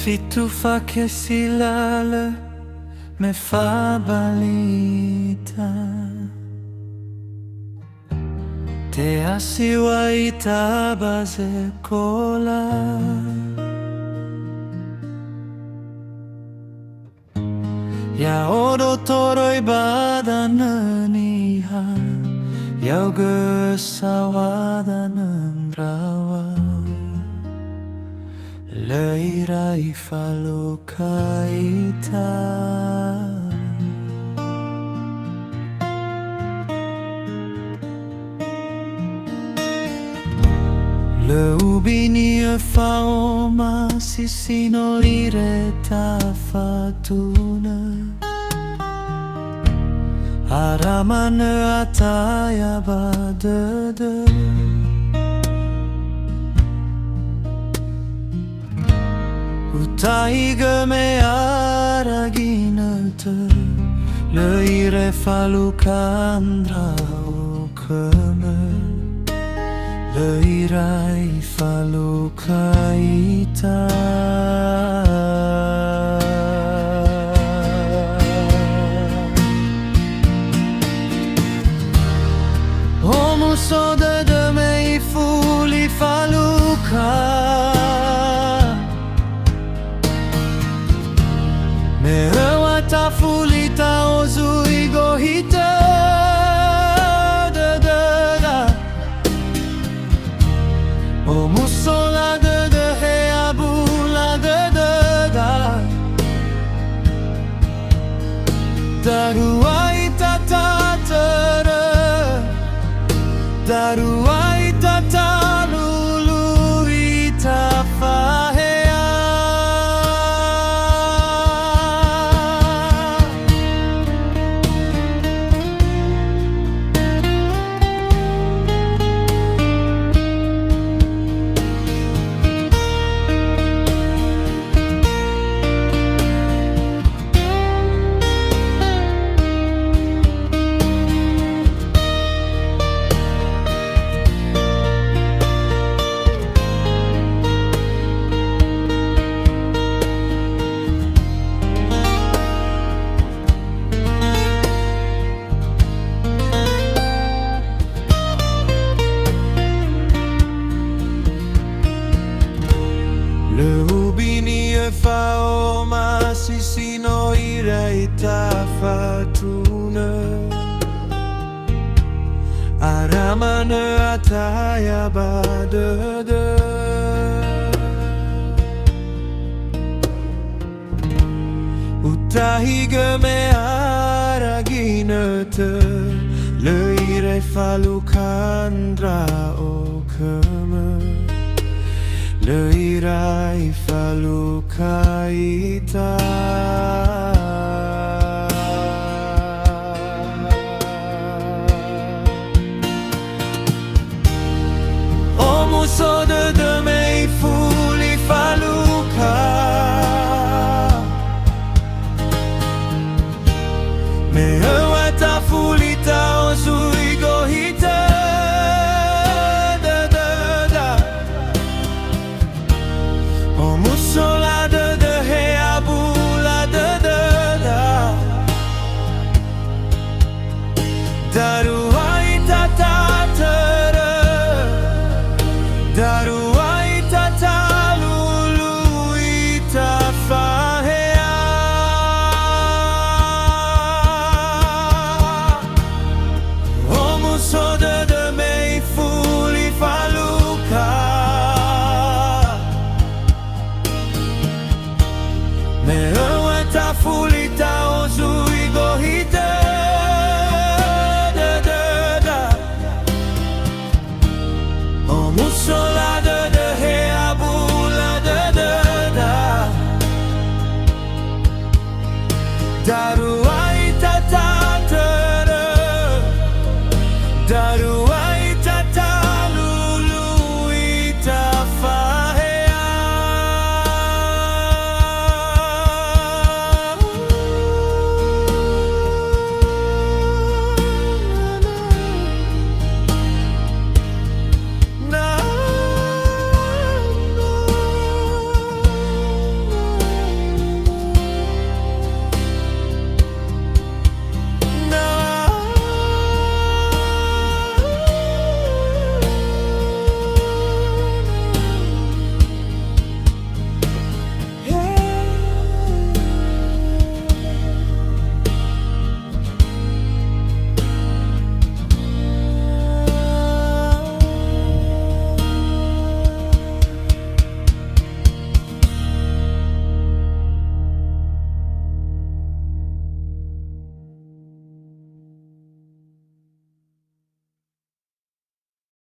Fitu, fakhe, silalö me fa balita. Te asiwa itabaze kola. Ya odo toroi badananiha, ya gesawadanan rawa. Leirai falukaita. Le ubini e faoma sisino lireta fatuna. Aramane ataya badede. Utaiga me araginete. Leire falukandra okeme. Leirai falukaita. Omu sode de mei fuli faluka. Me ewata fulita ozui gohita. Omu sola de he abula de da. Daruai tatatara. Daruai tatalulu itafahea. Le ubini e faoma sisino ireita fatuna. Aramane ataya badede. Utahiga me araginete. Leire falukandra okeme. Leirai falukaita. Omu sode de mei fuli faluka. Me ewata fulita ozui gohita. Sola de he abula de da. Daruai tatatara. Daruai tatalulu itafahea. Omu soda de mei fuli faluka. Me ewata fulita ozui gohita. Omu